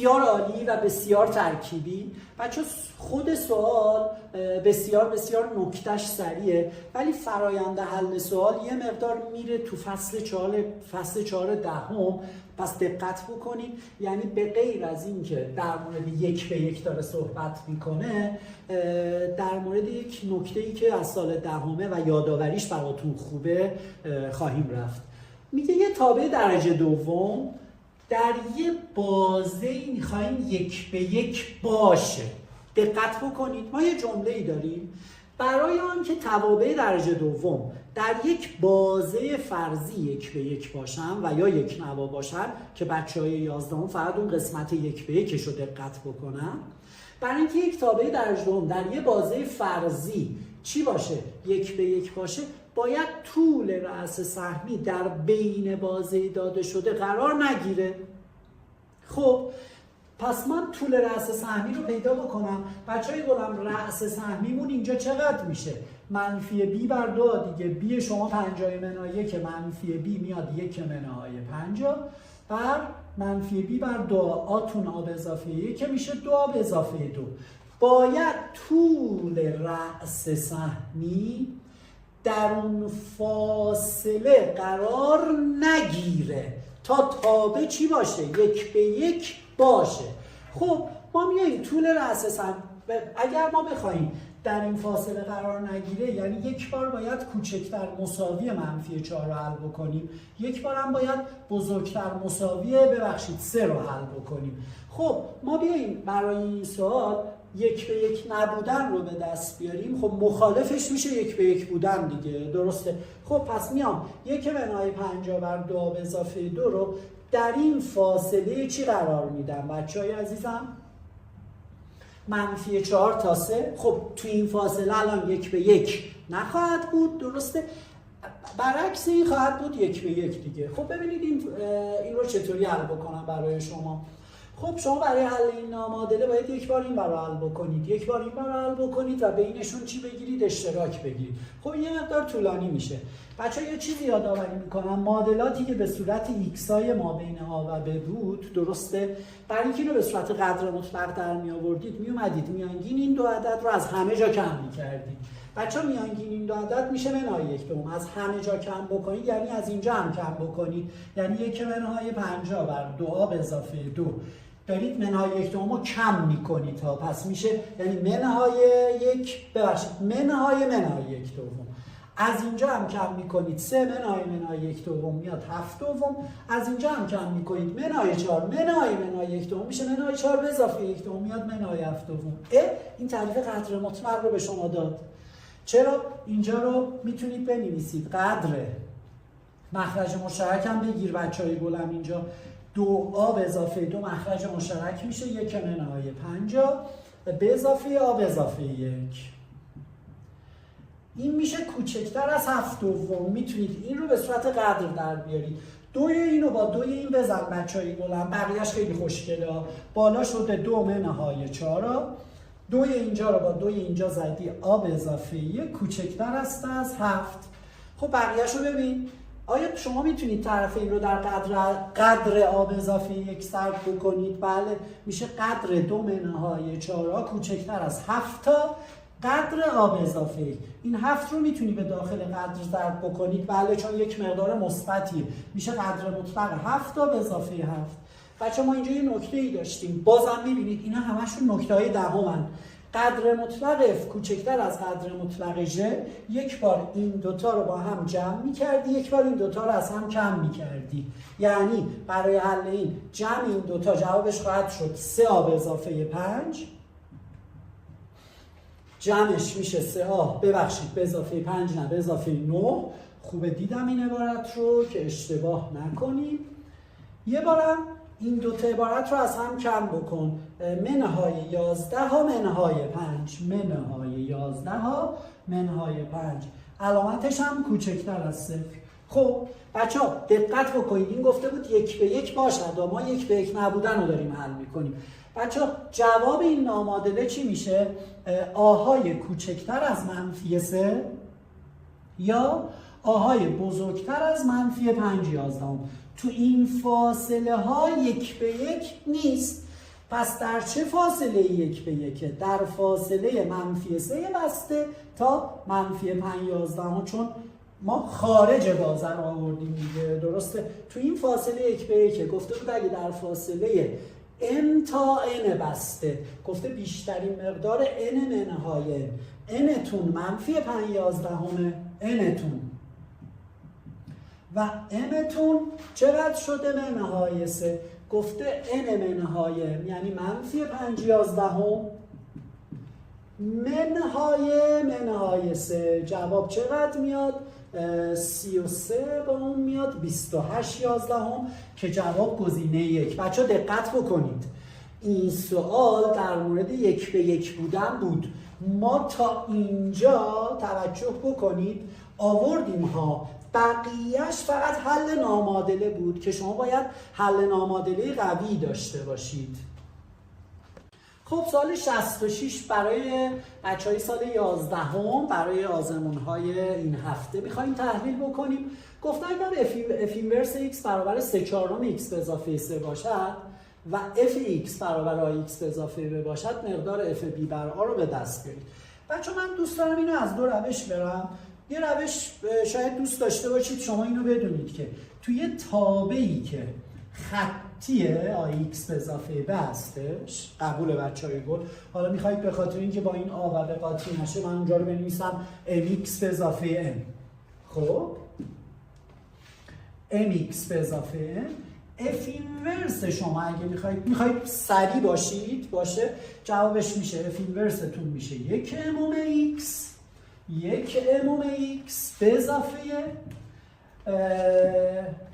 بسیار عالی و بسیار ترکیبی. بچه خود سوال بسیار بسیار نکتهش سریعه، ولی فرایند حل سوال یه مقدار میره تو فصل 4 دهم. پس دقت بکنید، یعنی به غیر از این که در مورد 1 به 1 داره صحبت میکنه، در مورد یک نکته‌ای که از سال دهمه و یادآوریش براتون خوبه خواهیم رفت. میگه یه تابع درجه دوم در یه بازه‌ای میخوایم 1 به 1 باشه. دقت بکنید، ما یه جمله‌ای داریم برای آنکه توابع درجه دوم در یک بازه فرضی 1 به 1 باشن و یا یک نوا باشن، که بچه‌های 11 فقط اون قسمت 1 به 1 رو دقت بکنن. برای اینکه یک تابع درجه دوم در یه بازه فرضی چی باشه؟ 1 به 1 باشه، باید طول رأس سهمی در بین بازه داده شده قرار نگیره. خب پس من طول رأس سهمی رو پیدا بکنم. بچه‌های گلم رأس سهمیمون اینجا چقدر میشه؟ منفی بی بر 2 دیگه. بی شما 50 - 1 منفی بی میاد 1 - 50 بر منفی بی بر 2 آتون آب اضافه 1 میشه 2 آب اضافه 2. باید طول رأس سهمی در اون فاصله قرار نگیره تا تابع چی باشه؟ 1 به 1 باشه. خب ما میاییم طول رأس سهم، اگر ما بخوایم در این فاصله قرار نگیره، یعنی یک بار باید کوچکتر مساوی منفی 4 رو حل بکنیم، یک بار هم باید بزرگتر مساوی 3 رو حل بکنیم. خب ما بیاییم برای این سوال 1 به 1 نبودن رو به دست بیاریم. خب مخالفش میشه 1 به 1 بودن دیگه، درسته؟ خب پس میام 1 - 50 بر 2 آب اضافه 2 رو در این فاصله چی قرار میدم بچه‌های عزیزم؟ منفی 4 تا 3. خب تو این فاصله الان 1 به 1 نخواهد بود، درسته؟ برعکس این خواهد بود 1 به 1 دیگه. خب ببینید این رو چطوری حل بکنم برای شما. خب شما برای حل این نامعادله باید یک بار این برای حل بکنید، یک بار این برای حل بکنید و بینشون چی بگیرید؟ اشتراک بگیرید. خب یه مقدار طولانی میشه. بچه‌ها یه چیزی یادآوری میکنم، معادلاتی که به صورت ایکس های مابین آ و ب بود، درسته؟ برای اینکه اینو به صورت قدر مطلق در می آوردید، می اومدید میانگین این دو عدد رو از همه جا کم میکردید. بچه‌ها میانگین این دو عدد میشه منهای 1 دوم. از همه جا کم بکنید یعنی از اینجا هم کم بکنید، یعنی 1 منهای 50 بر 2 آب اضافه 2 دارید منهای 1 دوم رو کم میکنید ها. پس میشه یعنی منهای 1 دوم. از اینجا هم کم میکنید 3 منهای 1 دوم میاد 7 دوم. از اینجا هم کم میکنید منهای 4 منهای 1 دوم میشه منهای 4 به اضافه 1 دوم میاد منهای 7 دوم. این تعریف قدر مطلق رو به شما داد. چرا؟ اینجا رو میتونید بنویسید قدر مخرج مشترک هم بگیر بچهای گلم. اینجا 2 آب اضافه 2 مخرج مشترک میشه 1 منهای 50 به اضافه آب اضافه 1. این میشه کوچکتر از 7 دوم. میتونید این رو به صورت قدر در بیارید. 2 اینو با 2 این بزن بچهای گلم، بقیه‌اش خیلی خوشگله. بالا شده 2 منهای 4، 2 اینجا رو با 2 اینجا زدی آب اضافه 1 کوچکتر است از 7. خب بقیه‌شو ببین. آیا شما میتونید طرف این رو در قدر آب اضافه 1 صرف بکنید؟ بله، میشه قدر 2 منهای 4 کوچکتر از 7 تا قدر آب اضافه 1. این 7 رو میتونی به داخل قدر ضرب بکنید؟ بله، چون یک مقدار مثبتیه، میشه قدر مطلق 7 تا به اضافه 7. بچه ما اینجا یه نکته‌ای داشتیم، بازم میبینید اینا همشون نکته‌های دهمن. قدر مطلق F کوچکتر از قدر مطلق G، یک بار این دوتا رو با هم جمع میکردی، یک بار این دوتا رو از هم کم میکردی. یعنی برای حل این جمع این دوتا جوابش خواهد شد 3 آب اضافه 5، جمعش میشه 3 آب به اضافه 5 نه به اضافه 9. خوبه دیدم این عبارت رو که اشتباه نکنیم. یه بارم این دو تا عبارت رو از هم کم بکن. منهای 11 ها منهای 5 منهای 11 ها منهای 5 علامتش هم کوچکتر از 0. خب بچه ها دقت بکنید، این گفته بود 1 به 1 باشد و ما 1 به 1 نبودن رو داریم حل میکنیم. بچه ها جواب این نامعادله چی میشه؟ آهای کوچکتر از منفی 3 یا آهای بزرگتر از منفی 5/11. تو این فاصله ها 1 به 1 نیست. پس در چه فاصله 1 به 1؟ در فاصله -3 بسته تا -5/11، چون ما خارج بازه رو آوردیم دیگه، درسته؟ تو این فاصله 1 به 1 گفته بود اگه در فاصله n تا n بسته، گفته بیشترین مقدار n منهای n تون -5/11 n تون و m تون چقدر شده؟ منهای 3. گفته n منهای یعنی -5/11 منهای 3. جواب چقدر میاد؟ 33 با اون میاد 28/11 که جواب گزینه 1. بچه دقت بکنید، این سوال در مورد 1 به 1 بودن بود. ما تا اینجا توجه بکنید آوردیم ها، بقیهش فقط حل نامعادله بود که شما باید حل نامعادله قوی داشته باشید. خب سال 66 برای بچهای سال 11 برای آزمون‌های این هفته می‌خوایم تحلیل بکنیم. گفتن اگر f اینورس x برابر 3/4 x به اضافه 3 باشد و f x برابر x به اضافه b باشد، مقدار f b بر a رو به دست بیارید. بچه من دوست دارم اینو از دو روش برم. یه روش شاید دوست داشته باشید شما اینو بدونید که توی تابعی که خطیه x به اضافه ب هستش، قبول بچه‌های گل. حالا میخواید به خاطر اینکه با این آ و به قاطی نشه من اونجا رو بنویسم mx به اضافه n. خب mx به اضافه n f اینورس شما اگه میخواید سریع باشید باشه، جوابش میشه f اینورستون میشه 1 اموم x به اضافه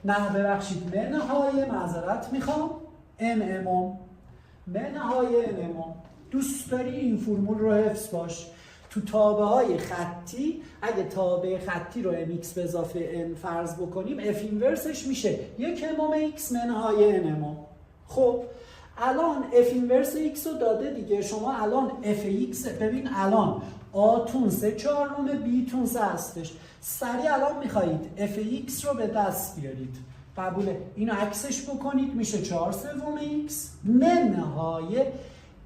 نه ببخشید منهای معذرت میخوام n اموم منهای n اموم. دوست داری این فرمول رو حفظ باش. تو تابع های خطی اگه تابع خطی رو mx به اضافه n فرض بکنیم f اینورسش میشه 1 اموم x منهای n اموم. خب الان f اینورس x رو داده دیگه، شما الان f x ببین الان آتون 3/4 b تون 3 هستش، سریع الان میخواهید f x رو به دست بیارید. قبوله؟ اینو عکسش بکنید میشه 4/3 x منهای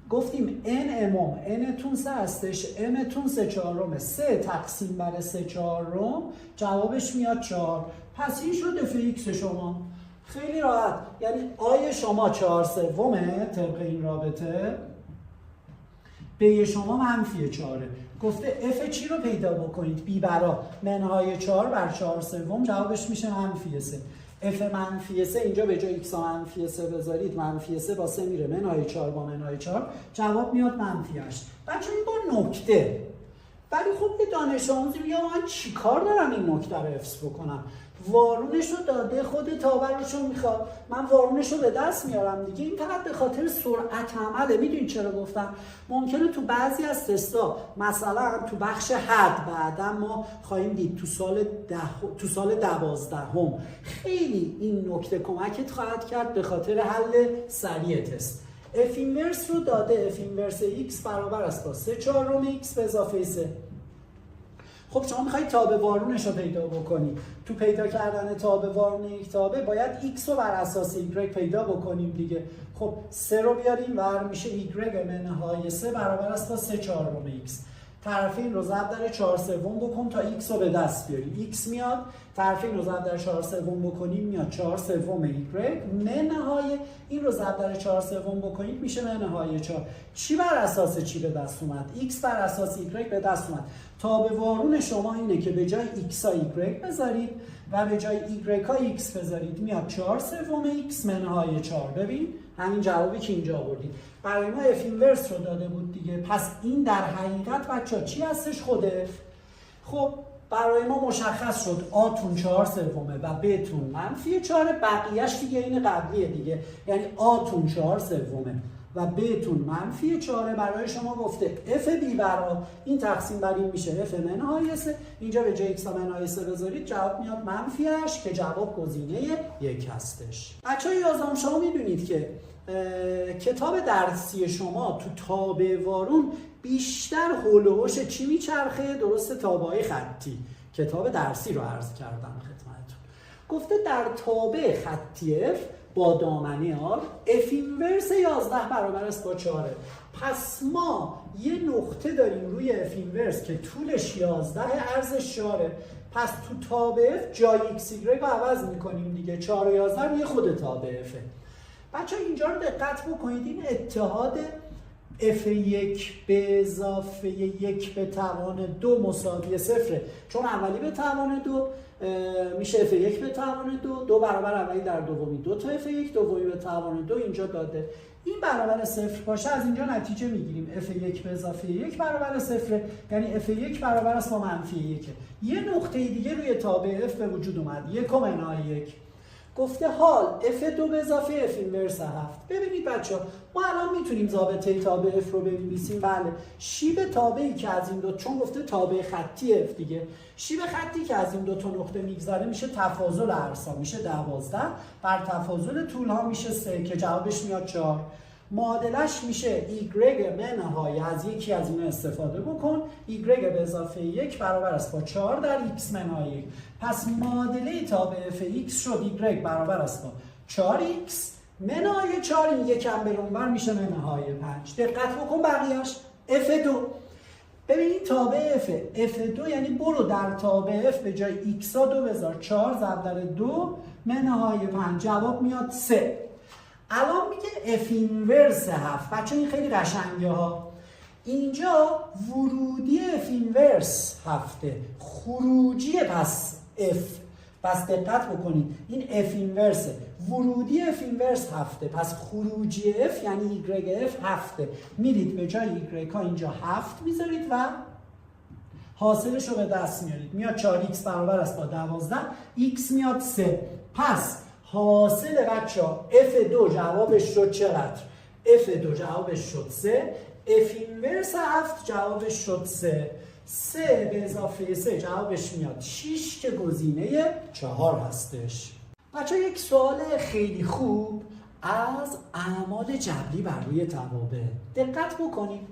گفتیم n اموم n تون 3 هستش m تون 3/4 3 تقسیم بر 3/4 جوابش میاد 4. پس این شد f x شما. خیلی راحت، یعنی آی شما 4/3 طبق این رابطه، به شما -4. گفته f چی رو پیدا بکنید؟ بی برا منهای 4 بر 4/3 جوابش میشه -3. f -3 اینجا به جای x -3 بذارید -3 با 3 میره منهای 4 با منهای 4 جواب میاد -8. بچه این با نکته، ولی خب یه دانش آموزی میگه من چی کار دارم این نکته رو حفظ بکنم؟ وارونش رو داده، خود تابعش رو میخواد، من وارونش رو به دست میارم دیگه. این فقط به خاطر سرعت عمله. میدونید چرا گفتم؟ ممکنه تو بعضی از تستا مثلا تو بخش حد بعدا ما خواهیم دید تو سال 12 خیلی این نکته کمکت خواهد کرد به خاطر حل سریع تست. f اینورس رو داده، f اینورس x برابر است با 3/4 x به اضافه 3. خب شما میخواید تابع وارونش رو پیدا بکنید. تو پیدا کردن تابع وارون یک تابع باید x رو بر اساس y پیدا بکنیم دیگه. خب 3 رو بیاریم ور میشه y منهای 3 برابر است با 3/4 x. طرفین رو ضرب در 4/3 بکن تا x رو به دست بیاریم. x میاد، طرفین رو ضرب در 4/3 بکنیم میاد 4/3 y منهای این رو ضرب در 4/3 بکنید میشه منهای 4. چی بر اساس چی به دست اومد؟ x بر اساس y به دست اومد. تابع وارون شما اینه که به جای x ها y بذارید و به جای y ها x بذارید میاد 4/3 x منهای 4. ببین همین جوابی که اینجا آوردید برای ما f اینورس رو داده بود دیگه. پس این در حقیقت بچه‌ها چی هستش؟ خود f. خب برای ما مشخص شد a تون 4/3 و b تون -4، بقیه‌اش دیگه این قبلیه دیگه، یعنی a تون 4/3 و b تون -4 برای شما گفته f b برا این تقسیم بر این میشه f منهای 3. اینجا به جای x منهای 3 بذارید جواب میاد -8 که جواب گزینه 1 هستش. بچه‌ها یازدهم شما میدونید که کتاب درسی شما تو تابع وارون بیشتر حول و حوش چی میچرخه؟ درسته، تابع‌های خطی. کتاب درسی رو عرض کردم خدمتتون. گفته در تابع خطی f با دامنه آر، اف اینورس 11 برابر است با 4. پس ما یه نقطه داریم روی اف اینورس که طولش 11 عرضش 4. پس تو تابع اف جای ایکس ایگرگ رو عوض میکنیم دیگه. 4 و 11 روی خود تابع افه. بچه اینجا رو دقت بکنید، این اتحاد f1 به اضافه 1 به توان 2 مساوی 0، چون اولی به توان 2 میشه f1 به توان 2، 2 برابر اولی در دومی 2 تا f1، دومی به توان 2 اینجا داده. این برابر 0 باشه از اینجا نتیجه میگیریم f1 به اضافه 1 برابر 0، یعنی f1 برابر است با منفی 1. یه نقطه دیگه روی تابع f به وجود اومد، 1 منهای 1. گفته حال f2 به اضافه f اینورس 7. ببینید بچه ها، ما الان میتونیم ضابطه تابع f رو بنویسیم. بله، شیب تابعی که از این دو، چون گفته تابع خطی f دیگه، شیب خطی که از این دو تا نقطه میگذره میشه تفاضل ارسا، میشه 12 بر تفاضل طول ها میشه 3 که جوابش میاد 4. معادلش میشه ایگرگ منهای، از یکی از اینا استفاده بکن، ایگرگ به اضافه 1 برابر است با 4 در ایکس منهای 1. پس معادله تابع اف ایکس شد ایگرگ برابر است با 4x منهای 4، این یکم به اونور میشه منهای 5. دقت بکن بقیه‌اش f2. ببینید تابع f2 یعنی برو در تابع f به جای x ها 2 بذار 4 ضرب در 2 منهای 5، جواب میاد 3. الان میگه f اینورس 7. بچه این خیلی قشنگه ها. اینجا ورودی f اینورس 7، خروجی پس f. پس دقت بکنید این f اینورس، ورودی f اینورس 7، پس خروجی f یعنی y f 7. میرید به جای y ها اینجا 7 میذارید و حاصلش رو به دست میارید، میاد 4x برابر است با 12، x میاد 3. پس حاصل بچه ها f2 جوابش شد چقدر؟ f2 جوابش شد 3، f اینورس 7 جوابش شد 3. 3 به اضافه 3 جوابش میاد 6 که گزینه 4 هستش. بچه یک سوال خیلی خوب از اعمال جبری بر روی توابع. دقت بکنید،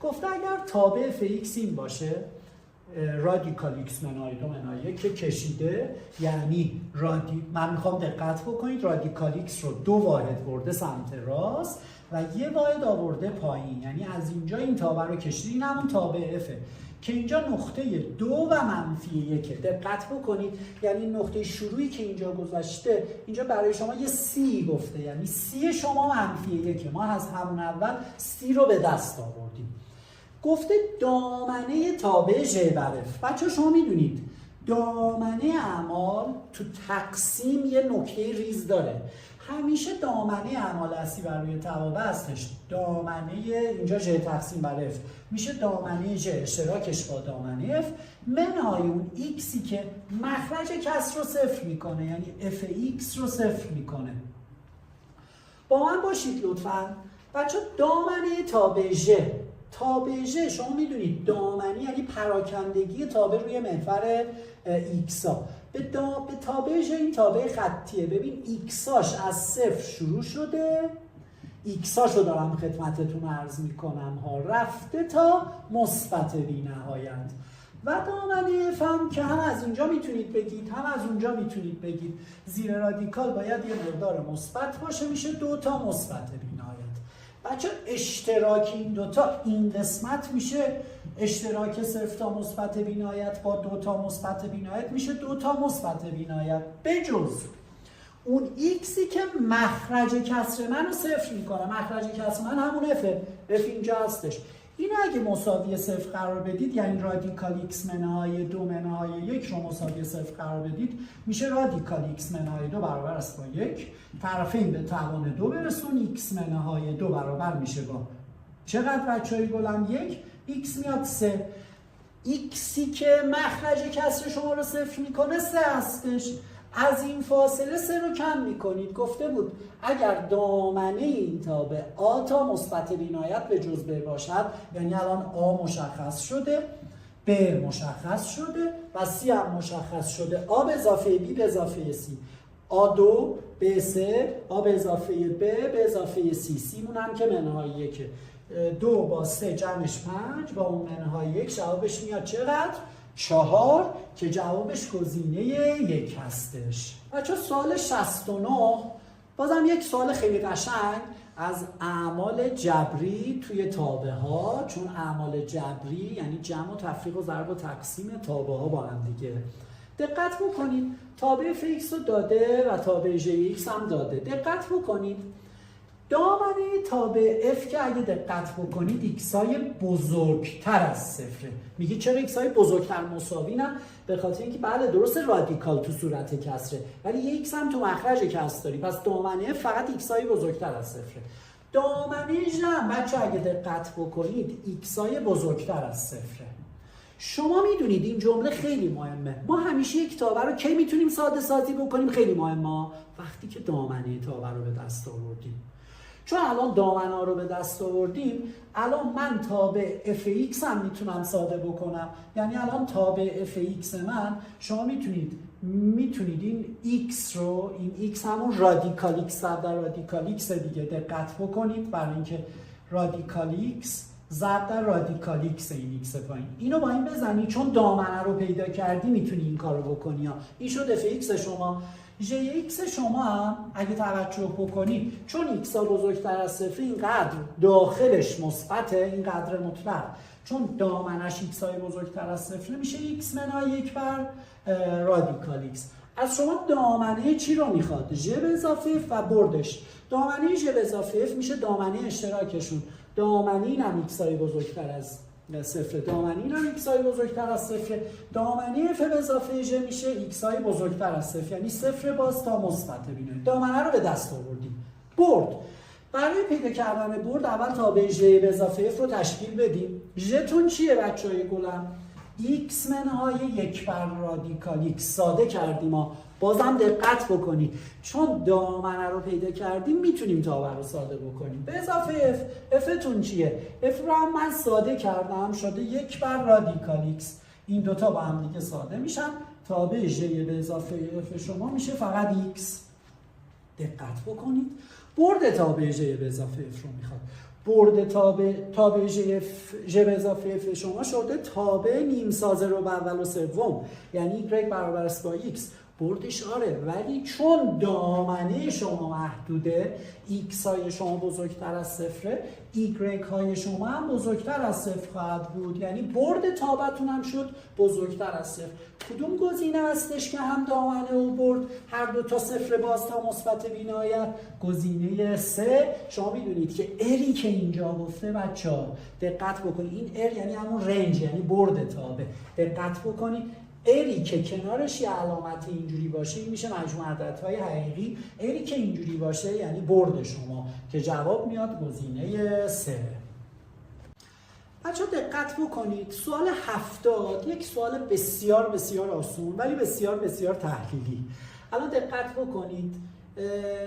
گفته اگر تابع fx این باشه، رادیکال x منهای 2 منهای 1 که کشیده، یعنی من میخوام دقت بکنید رادیکال x رو 2 واحد برده سمت راست و 1 واحد آورده پایین، یعنی از اینجا این تابع رو کشیده، این همون تابع f که اینجا نقطه 2 و منفی 1. دقت بکنید یعنی نقطه شروعی که اینجا گذاشته، اینجا برای شما یه سی گفته، یعنی سی شما منفی 1. ما از همون اول سی رو به دست آوردیم. گفته دامنه تابع ژ بر اف. بچه شما میدونید دامنه اعمال تو تقسیم یه نکته ریز داره. همیشه دامنه اعمال اصلی بر روی توابع هستش. دامنه اینجا ژ تقسیم بر اف میشه دامنه ژ اشتراکش با دامنه اف منهای اون ایکسی که مخرج کسر رو صفر میکنه، یعنی اف ایکس رو صفر میکنه. با من باشید لطفاً. بچه دامنه تابع ژ، تابع ژ شما میدونید دامنه یعنی پراکندگی تابع روی محور ایکس ها. به تابع ژ این تابع خطیه. ببین ایکساش از صفر شروع شده، ایکساشو دارم خدمتتون عرض میکنم ها، رفته تا مثبت بی نهایت. و دامنه فهم که هم از اینجا میتونید بگید هم از اونجا میتونید بگید، زیر رادیکال باید یه مقدار مثبت باشه، میشه 2 تا مثبت بی نهایت. بچه اشتراک این دوتا، این قسمت میشه اشتراک 0 تا مثبت بی نهایت با 2 تا مثبت بی نهایت، میشه 2 تا مثبت بی نهایت، بجز اون ایکسی که مخرج کسر من رو صفر میکنه. مخرج کسر من همون اف اینجا هستش. اینو اگه مساوی 0 قرار بدید، یعنی رادیکال x منهای 2 منهای 1 رو مساوی 0 قرار بدید، میشه رادیکال x منهای 2 برابر است با 1، طرفین به توان 2 برسون، x منهای 2 برابر میشه با چقدر بچه‌های گلم؟ 1، x میاد 3. xی که مخرج کسر شما رو صفر میکنه 3 هستش. از این فاصله 3 رو کم میکنید. گفته بود اگر دامنه این تابع آ تا مثبت بی نهایت به جز ب باشد، یعنی الان آ مشخص شده، ب مشخص شده و سی هم مشخص شده. آ به اضافه بی به اضافه سی، آ2 ب 3، آ به اضافه ب به اضافه سی، سی مون هم که منهای 1، 2 با 3 جمعش 5 با اون منهای 1 جوابش میاد چقدر؟ 4 که جوابش گزینه 1 هستش. بچه سوال 69 بازم یک سوال خیلی قشنگ از اعمال جبری توی تابع ها، چون اعمال جبری یعنی جمع و تفریق و ضرب و تقسیم تابع ها با هم دیگه. دقت بکنید تابع fx رو داده و تابع gx هم داده. دقت بکنید دامنه تابع f که اگه دقت بکنید x های بزرگتر از صفره. میگی چرا x های بزرگتر مساوی نه؟ به خاطر اینکه بله درست رادیکال تو صورت کسره ولی یه x هم تو مخرج کسر داری، پس دامنه فقط x های بزرگتر از صفره. دامنه ژ بچه اگه دقت بکنید x های بزرگتر از صفره. شما میدونید این جمله خیلی مهمه. ما همیشه یک تابع رو کی میتونیم ساده سازی بکنیم؟ خیلی مهمه وقتی که دامنه تابع رو به دست آوردیم. چون الان دامنه رو به دست آوردیم، الان من تابع fx هم میتونم ساده بکنم. یعنی الان تابع fx من شما میتونید این x رو، این x همون رادیکال x در رادیکال x دیگه، دقت بکنید برای اینکه رادیکال x ضرب در رادیکال x این x پایین، اینو با این بزنی چون دامنه رو پیدا کردی میتونی این کارو بکنی ها. این شد fx شما. gx شما هم اگه توجه بکنید چون x ها بزرگتر از صفر اینقدر داخلش مثبته، این قدر مطلق، چون دامنش x های بزرگتر از صفر میشه x منهای 1 بر رادیکال x. از شما دامنه چی رو میخواد؟ ژ به اضافه f و بردش. دامنه ژ به اضافه f میشه دامنه اشتراکشون. دامنه این هم x های بزرگتر از صفر، دامنه این هم x های بزرگتر از صفر. دامنه f به اضافه ژ میشه x های بزرگتر از صفر، یعنی صفر باز تا مثبت. ببینید دامنه رو به دست آوردیم. برد. برای پیدا کردن برد اول تابع ژ به اضافه f رو تشکیل بدیم. ژتون چیه بچهای گلم؟ x منهای 1 بر رادیکال x. ساده کردیم ما. بازم دقت بکنید چون دامنه رو پیدا کردیم میتونیم تابع رو ساده بکنیم. به اضافه f. f تون چیه؟ f رو هم من ساده کردم شده 1 بر رادیکال x. این دوتا با هم دیگه ساده میشن. تابع ژ به اضافه f شما میشه فقط x. دقت بکنید برد تابع ژ به اضافه f رو میخواد. برد تابع ژ به اضافه f شما شده تابع نیم ساز رو به اول و سوم، یعنی y برابر است با x. بردش آره، ولی چون دامنه شما محدوده، x های شما بزرگتر از صفره، y های شما هم بزرگتر از صفر خواهد بود، یعنی برد تابعتون هم شد بزرگتر از صفر. کدوم گزینه هستش که هم دامنه و برد هر دو تا صفر باز تا مثبت بی‌نهایت؟ گزینه 3. شما میدونید که اری که اینجا گفته بچه‌ها دقت بکنید، این ار یعنی همون رنج، یعنی برد تابع. دقت بکنید اری که کنارش یه علامت اینجوری باشه این میشه مجموع عددهای حقیقی، اری که اینجوری باشه یعنی برد شما، که جواب میاد گزینه 3. بچه دقت بکنید سوال 70 یک سوال بسیار بسیار آسون ولی بسیار بسیار تحلیلی. الان دقت بکنید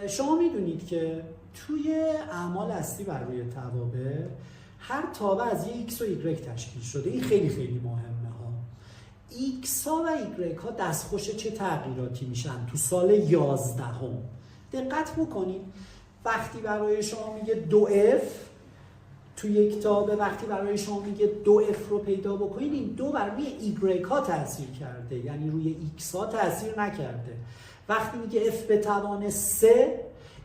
شما میدونید که توی اعمال اصلی بر روی توابع هر تابع از یک x و y تشکیل شده. این خیلی خیلی مهمه. x ها و y ها دستخوش چه تغییراتی میشن تو سال 11 هم؟ دقت بکنید وقتی برای شما میگه 2f تو یک تابع، وقتی برای شما میگه 2f رو پیدا بکنید، این 2 بر روی y ها تاثیر کرده، یعنی روی x ها تاثیر نکرده. وقتی میگه f به توان 3،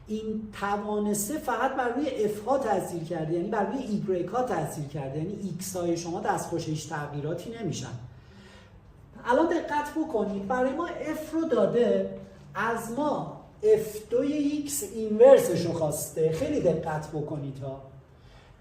این توان 3 فقط بر روی f ها تاثیر کرده، یعنی بر روی y ها تاثیر کرده، یعنی x های شما دستخوش هیچ تغییراتی نمیشن. الان دقت بکنید برای ما f رو داده، از ما f2x اینورسش رو خواسته. خیلی دقت بکنید ها.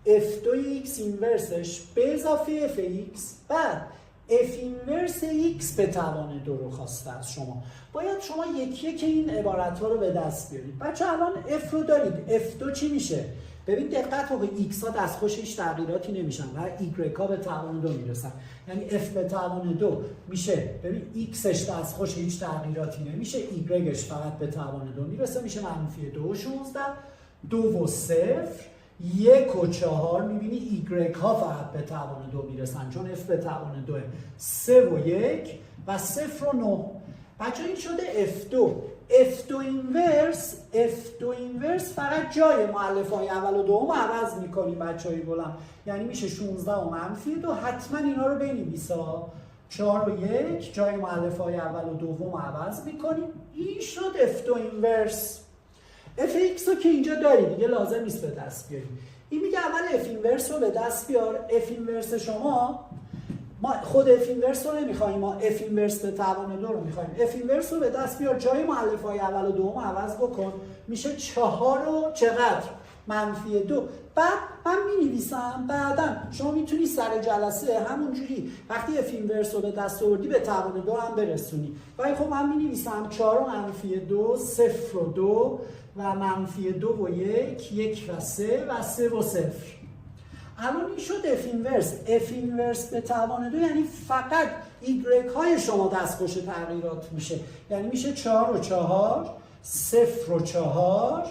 f2x اینورسش به اضافه fx بعد f اینورس x به توان 2 رو خواسته از شما. باید شما یکی که این عبارت ها رو به دست بیارید. بچه الان f رو دارید، f2 چی میشه؟ ببین دقت بکنید x ها دستخوش هیچ تغییراتی نمیشن و y ها به توان 2 میرسن، یعنی f به توان 2 میشه، ببین xش دستخوش هیچ تغییراتی نمیشه، yش فقط به توان 2 میرسه، میشه منفی 2 و 16، 2 و 0، 1 و 4. میبینی y ها فقط به توان 2 میرسن چون f به توان 2، 3 و 1 و 0 و 9. بچه این شده f2. f2 اینورس فقط جای مؤلفه های اول و دوم عوض میکنیم بچه های گلم، یعنی میشه 16 و منفی 2. حتما اینا رو بنویسید. 4 و 1 جای مؤلفه های اول و دوم عوض میکنیم. این شد f2 اینورس. اف ایکس رو که اینجا داری دیگه لازم نیست به دست بیاری. این میگه اول اف اینورس رو به دست بیار. اف اینورس شما، ما خود اف اینورس رو نمیخوایم، ما اف اینورس به توان 2 رو میخوایم. اف اینورس رو به دست بیار، جای مؤلفه های اول و دوم عوض بکن، میشه 4 و چقدر؟ -2. بعد من می‌نویسم بعداً شما میتونی سر جلسه همونجوری وقتی اف اینورس رو به دست آوردی به توان 2 هم برسونی. ولی خب من می‌نویسم 4 و -2، 0 و 2 و -2 و 1، 1 و 3 و 3 و 0. الان این شد اف اینورس. اف اینورس به توان 2 یعنی فقط ایگرگ های شما دستخوش تغییرات میشه. یعنی میشه 4 و 4، 0 و 4،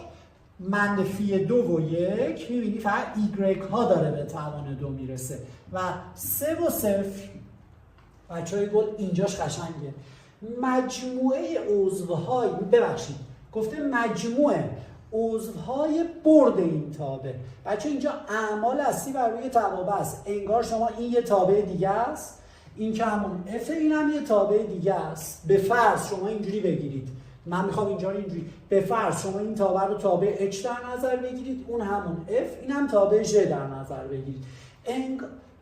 -2 و 1. میبینی فقط ایگرگ ها داره به توان 2 میرسه و 3 و 0. بچهای گل اینجاش قشنگه. مجموعه عضوهای، ببخشید گفته مجموعه عضوهای برد این تابع. بچه اینجا اعمال اصلی بر روی توابع است. انگار شما این یه تابع دیگه است، این که همون اف، این هم یه تابع دیگه است. به فرض شما اینجوری بگیرید، من میخوام اینجا اینجوری، به فرض شما این تابع رو تابع h در نظر بگیرید، اون همون f، این هم تابع ژ در نظر بگیرید.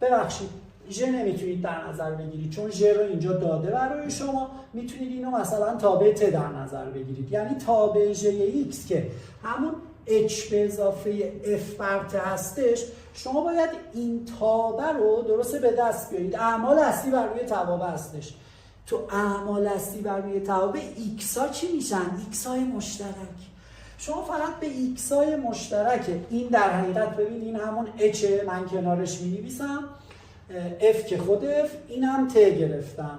ببخشید ژ نمیتونید در نظر بگیرید چون ژ رو اینجا داده برای شما. میتونید اینو مثلا تابع ت در نظر بگیرید، یعنی تابع ژ x که همون h به اضافه f بر ت هستش. شما باید این تابع رو درسته به دست بیارید. اعمال اصلی بر روی توابع هستش. تو اعمال اصلی بر روی توابع ایکس ها چی میشن؟ ایکس های مشترک. شما فقط به ایکس های مشترک این در حقیقت ببین این همون اچ، من کنارش می نویسم اف که خود اف، این هم ت گرفتم.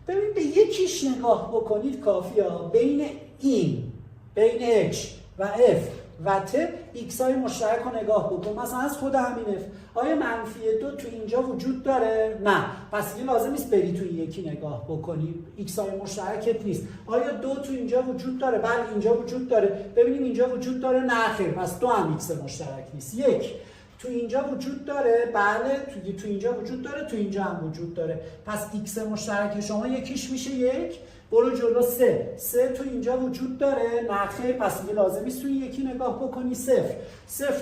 ببین به یکیش نگاه بکنید کافیه. بین این، بین اچ و اف و ت ایکس های مشترک رو نگاه بکن. مثلا از خود همین اف، آیا -2 تو اینجا وجود داره؟ نه. پس دیگه لازم نیست بری تو یکی نگاه بکنی، ایکس های مشترکت نیست. آیا 2 تو اینجا وجود داره؟ بله اینجا وجود داره. ببینیم اینجا وجود داره؟ نه خیر. پس 2 هم ایکس مشترک نیست. 1 تو اینجا وجود داره؟ بله تو اینجا وجود داره، تو اینجا هم وجود داره. پس ایکس مشترک شما یکیش میشه 1. برو جلو 3 تو اینجا وجود داره؟ نه خیر. پس دیگه لازم نیست تو یکی نگاه بکنی. 0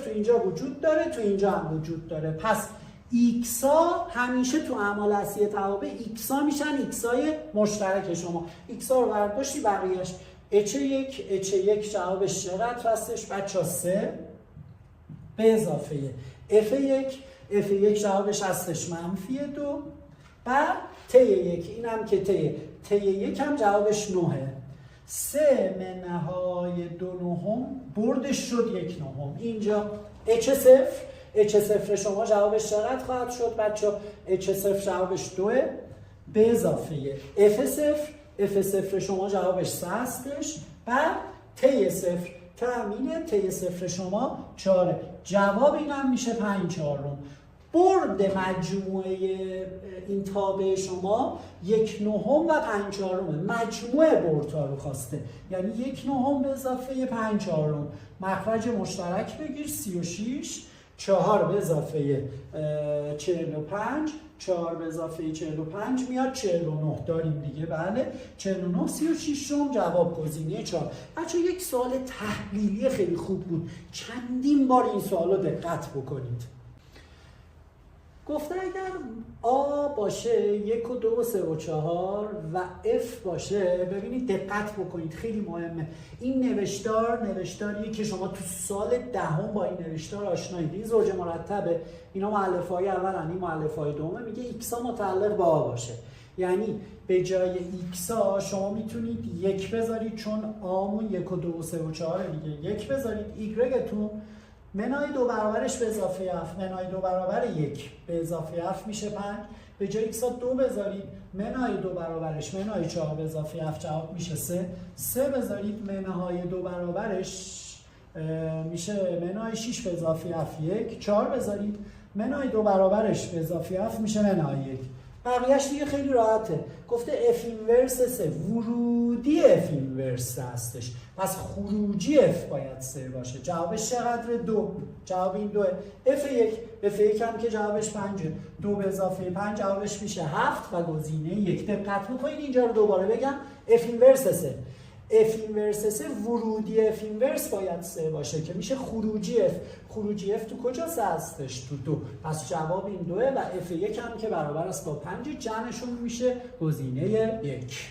تو اینجا وجود داره، تو اینجا هم وجود داره. پس ایکس ها همیشه تو اعمال اصلی توابع ایکس ها میشن ایکس های مشترک شما. ایکس ها رو برداشتی بقیهش h1 جوابش چقدر هستش بچه ها؟ 3 به اضافه f1 جوابش هستش -2. بعد t1 این هم که t1 هم جوابش 9. 3 منهای 2 نهم بردش شد 1 نهم. اینجا h0 شما جوابش چقدر خواهد شد بچه ها؟ h0 جوابش 2 به اضافه f0 شما جوابش 3 هستش. بعد t0 تأمینه، t0 شما 4. جواب این هم میشه 5/4. برد مجموعه این تابع شما 1 نهم و 5/4. مجموعه بردها رو خواسته، یعنی 1 نهم به اضافه 5/4. مخرج مشترک بگیر 36. 4 به اضافه 45، 4 به اضافه 45 میاد 49 داریم دیگه. بله 49 36 جواب گزینه 4. بچه یک سوال تحلیلی خیلی خوب بود، چندین بار این سوال رو دقت بکنید. گفته اگر آ باشه 1 و 2 و 3 و 4 و F باشه، ببینید دقت بکنید خیلی مهمه. این نوشتاریه که شما تو سال دهم با این نوشتار آشنایید. این زوج مرتبه، اینا مؤلفه‌های اولن، این مؤلفه‌های دومه. میگه ایکس ها متعلق به آ باشه، یعنی به جای ایکس ها شما میتونید 1 بذارید چون آمون 1 و 2 و 3 و 4 دیگه. 1 بذارید ایگرگتون منهای 2 برابرش به اضافه f، منهای 2 برابر 1 به اضافه f میشه 5. به جای x 2 بذارید منهای 2 برابرش منهای 4 به اضافه f جواب میشه 3. 3 بذارید منهای 2 برابرش میشه منهای 6 به اضافه f 1. 4 بذارید منهای 2 برابرش به اضافه f میشه منهای 1. بقیهش دیگه خیلی راحته. گفته f اینورس 3 ورودی f اینورس هستش، پس خروجی f باید 3 باشه. جوابش چقدره؟ 2. جواب این 2. f1 هم که جوابش 5. 2 به اضافه 5 جوابش میشه 7 و گزینه 1. دقت بکنید اینجا رو دوباره بگم. f اینورس 3 اف اینورس 3 ورودی اف اینورس باید 3 باشه که میشه خروجی اف. خروجی اف تو کجا هستش؟ تو 2. پس جواب این 2 و اف یک هم که برابر است با 5 جمعشون میشه گزینه 1.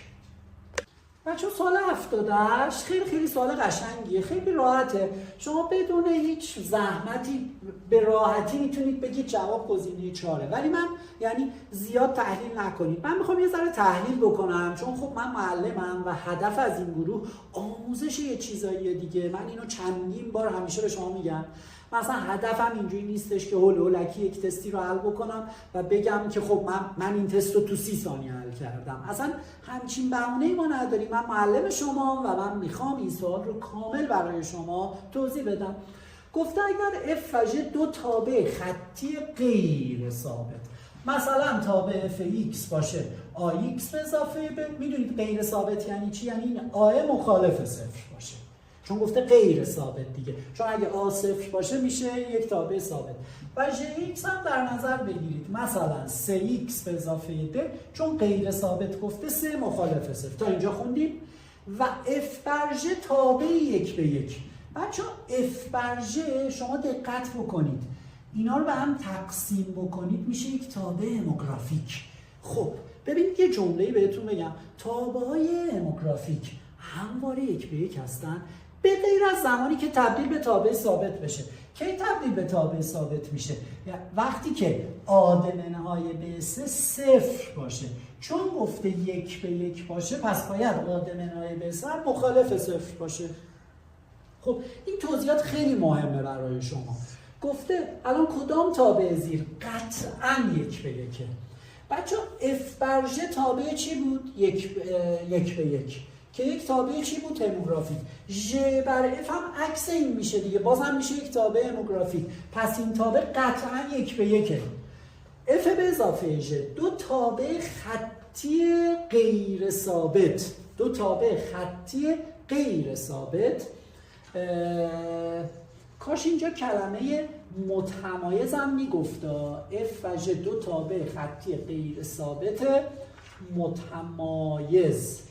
بچه سوال 78 خیلی سوال قشنگیه، خیلی راحته، شما بدون هیچ زحمتی به راحتی میتونید بگید جواب گزینه 4. ولی من یعنی زیاد تحلیل نکنید، من میخوام یه ذره تحلیل بکنم چون خب من معلمم و هدف از این گروه آموزش یه چیزاییه دیگه. من اینو چندین بار همیشه به شما میگم، مثلا هدفم اینجوری نیستش که هولکی یک تستی رو حل بکنم و بگم که خب من این تست رو تو 30 ثانیه حل کردم. اصلا همچین بهونه‌ای ما نداریم. من معلم شما و من میخوام این سوال رو کامل برای شما توضیح بدم. گفته اگر اف و ژ دو تابع خطی غیر ثابت، مثلا تابع اف ایکس باشه آ ایکس به اضافه ب، میدونید غیر ثابت یعنی چی؟ یعنی این آ مخالف صفر باشه، چون گفته غیر ثابت دیگه، چون اگه آ صفر باشه میشه یک تابع ثابت. و ژ ایکس هم در نظر بگیرید، مثلا 3x به اضافه د، چون غیر ثابت گفته 3 مخالف صفر. تا اینجا خوندیم. و اف بر ژ تابع 1 به 1. بچه‌ها اف بر ژ شما دقت بکنید، اینا رو به هم تقسیم بکنید میشه یک تابع هموگرافیک. خب ببینید یه جمله‌ای بهتون بگم، تابع‌های هموگرافیک همواره 1 به 1 هستن به غیر از زمانی که تبدیل به تابع ثابت بشه. کی تبدیل به تابع ثابت میشه؟ یعنی وقتی که آدمنهای B3 صفر باشه، چون گفته 1 به 1 باشه پس باید آدمنهای B3 مخالف صفر باشه. خب این توضیحات خیلی مهمه برای شما. گفته الان کدام تابع زیر قطعاً 1 به 1. بچه اف بر ژ تابع چی بود؟ 1 به 1 که یک تابع چی بود؟ هموگرافیک. ژ بر اف هم عکس این میشه دیگه، باز هم میشه یک تابع هموگرافیک. پس این تابع قطعا 1 به 1. اف به اضافه ژ دو تابع خطی غیر ثابت، دو تابع خطی غیر ثابت. کاش اینجا کلمه متمایز هم میگفت. اف و ژ دو تابع خطی غیر ثابت متمایز.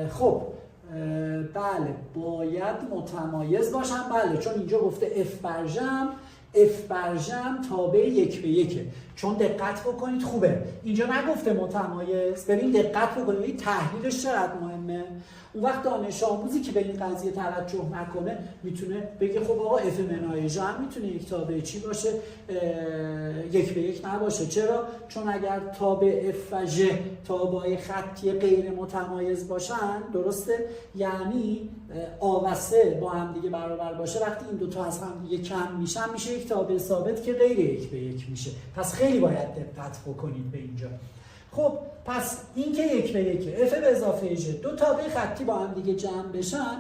خب بله باید متمایز باشن، بله، چون اینجا گفته اف بر ژ تابع 1 به 1. چون دقت بکنید خوبه اینجا نگفته متمایز. ببین دقت بکنید این تحلیلش چقدر مهمه. اون وقت دانش آموزی که به این قضیه توجه نکنه میتونه بگه خب آقا اف منهای ژ هم میتونه یک تابع چی باشه؟ 1 به 1 نباشه. چرا؟ چون اگر تابع اف و ژ تابع خطی غیر متمایز باشن، درسته؟ یعنی آ و 3 با هم دیگه برابر باشه، وقتی این دوتا از هم دیگه کم میشن میشه یک تابع ثابت که غیر 1 به 1 میشه. پس خیلی باید دقت بکنید به اینجا. خب پس این که 1 به 1 اف به اضافه ژ دو تابع خطی با هم دیگه جمع بشن،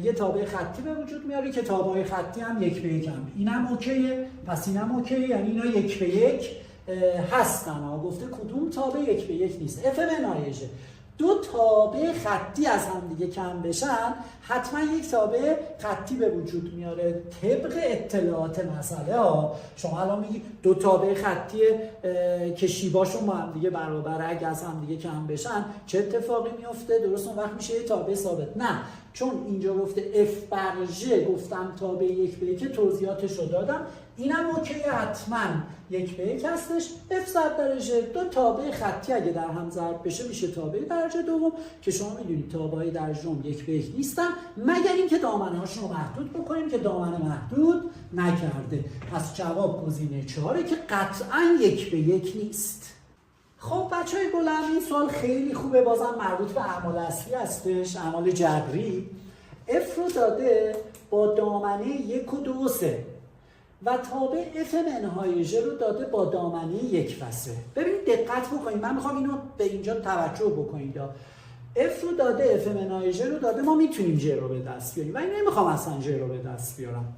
یه تابع خطی به وجود میاره که تابع خطی هم 1 به 1 هم. اینم اوکیه، پس اینم اوکیه، یعنی اینا 1 به 1 هستن. ها گفته کدوم تابع 1 به 1 نیست. اف منهای ژ دو تابع خطی از هم دیگه کم بشن، حتما یک تابع خطی به وجود میاره طبق اطلاعات مسئله ها. شما الان میگی دو تابع خطی که شیباشون با هم دیگه برابره، اگه از هم دیگه کم بشن چه اتفاقی میفته؟ درست اون وقت میشه یه تابع ثابت. نه، چون اینجا گفته اف بر ژ گفتم تابع 1 به 1 توضیحاتش رو دادم. اینم اوکیه، حتما 1 به 1 هستش. اف ضرب در ژ دو تابع خطی اگه در هم ضرب بشه میشه تابع درجه دوم که شما میدونید تابع درجه دوم 1 به 1 نیستن مگر اینکه دامنه‌هاشون رو محدود بکنیم که دامنه محدود نکرده. پس جواب گزینه 4 که قطعا 1 به 1 نیست. خب بچهای گلم این سوال خیلی خوبه، بازم مربوط به اعمال اصلی هستش، اعمال جبری. اف رو داده با دامنه 1 و 2 و 3 و تابع اف منهای ژ رو داده با دامنه 1 و 3. ببینید دقت بکنید، من میخوام اینو به اینجا توجه بکنید. اف رو داده، اف منهای ژ رو داده، ما میتونیم ژ رو به دست بیاریم و این نمیخوام اصلا ژ رو به دست بیارم.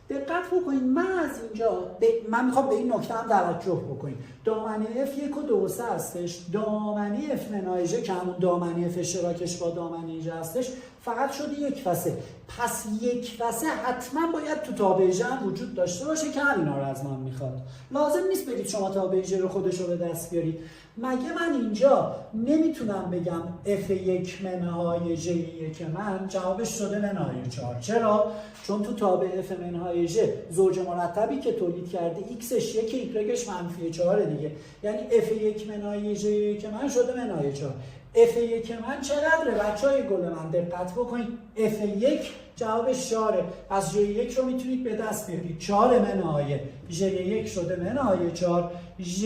دقت بکنید من از اینجا من میخوام به این نکته هم توجه بکنید. دامنه اف 1 و 2 و 3 هستش، دامنه اف منهای ژ که همون دامنه اف اشتراکش با دامنه ژ هستش فقط شده یک وسه. پس یک وسه حتما باید تو تابع ژ هم وجود داشته باشه که همینا رو از من میخواد. لازم نیست برید شما تابع ژ رو خودش رو به دست بیارید. مگه من اینجا نمیتونم بگم f1 منهای ژ1 من جوابش شده منهای 4؟ چرا؟ چون تو تابع f منهای ژ زوج مرتبی که تولید کرده xش 1 ایگرگش منفی 4 دیگه، یعنی f1 منهای ژ1 من شده منهای 4. f1 من چقدره بچهای گل من؟ دقت بکنید، f1 جوابش 4. پس ژ1 رو میتونید به دست بیارید، 4 منهای ژ1 شده منهای 4. ژ1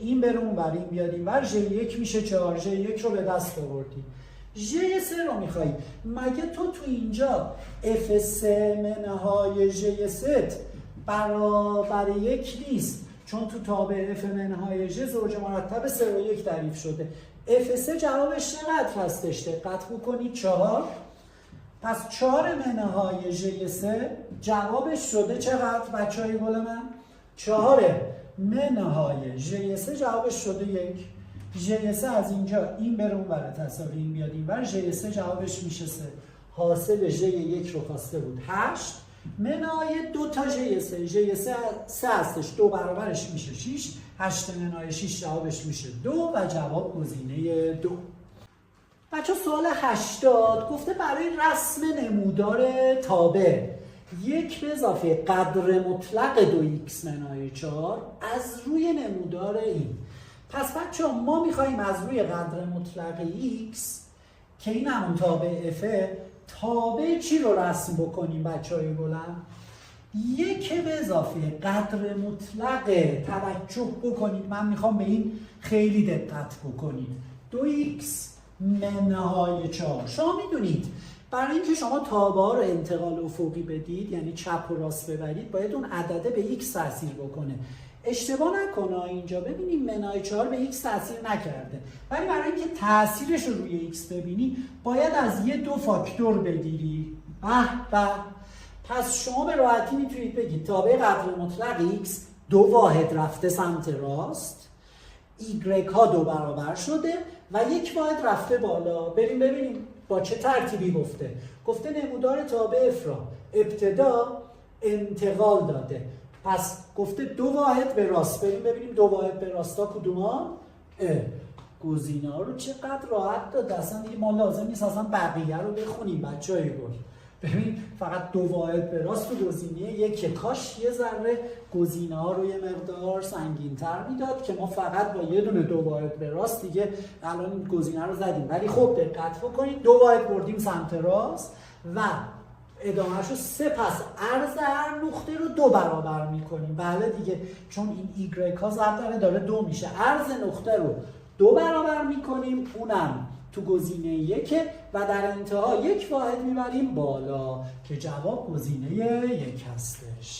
این بره اون بر این بیاد این ور، ژ1 میشه 4. ژ1 رو به دست آوردید. ژ3 رو میخوایی، مگه تو اینجا f3 منهای ژ3 برابر 1 نیست؟ چون تو تابع f منهای ژ زوج مرتب 3 و 1 تعریف شده. f3 جوابش چقدر هستش؟ دقت بکنید 4. پس 4 منهای ژ3 جوابش شده چقدر بچهای گل من؟ 4 منهای ژ3 جوابش شده 1. ژ3 از اینجا این بره اون بره تساوی این بیاد این بر، ژ3 جوابش میشه 3. حاصل ژ1 رو خواسته بود 8 منهای 2 تا ژ3. ژ3 3 هستش، 2 برابرش میشه 6. 8 منهای 6 جوابش میشه 2 و جواب گزینه 2. بچه سوال 80 گفته برای رسم نمودار تابع 1 به اضافه قدر مطلق 2x منهای 4 از روی نمودار این. پس بچه ما میخواییم از روی قدر مطلق x که این همون تابع f، تابع چی رو رسم بکنیم بچهای گلم؟ 1 به اضافه قدر مطلق، توجه بکنید من میخوام به این خیلی دقت بکنید، 2x منهای 4. شما میدونید برای اینکه شما تابع رو انتقال افقی بدید، یعنی چپ و راست ببرید، باید اون عدده به x تاثیر بکنه. اشتباه نکنه اینجا ببینیم منهای 4 به x تاثیر نکرده، ولی برای اینکه تاثیرش رو روی x ببینی باید از یه 2 فاکتور بگیری. پس شما به راحتی میتونید بگید تابع قدر مطلق x 2 واحد رفته سمت راست، y ها 2 برابر شده و 1 واحد رفته بالا. بریم ببینیم با چه ترتیبی گفته. گفته نمودار تابع f را ابتدا انتقال داده، پس گفته 2 واحد به راست. بریم ببینیم 2 واحد به راستا کدوما؟ گزینه ها رو چقدر راحت داده، اصلا دیگه ما لازم نیست اصلا بقیه رو بخونیم بچهای گل. ببین فقط 2 واحد به راست و گزینه 1. کاش یه ذره گزینه ها رو یه مقدار سنگین تر میداد که ما فقط با یه دونه 2 واحد به راست دیگه الان این گزینه رو زدیم. ولی خب دقت بکنید 2 واحد بردیم سمت راست و ادامهش رو 3. پس عرض هر نقطه رو 2 برابر میکنیم. بله دیگه، چون این ایگرگ ها ضرب داره 2 میشه. عرض نقطه رو 2 برابر میکنیم، اونم تو گزینه 1 و در انتها 1 واحد میبریم بالا که جواب گزینه 1 هستش.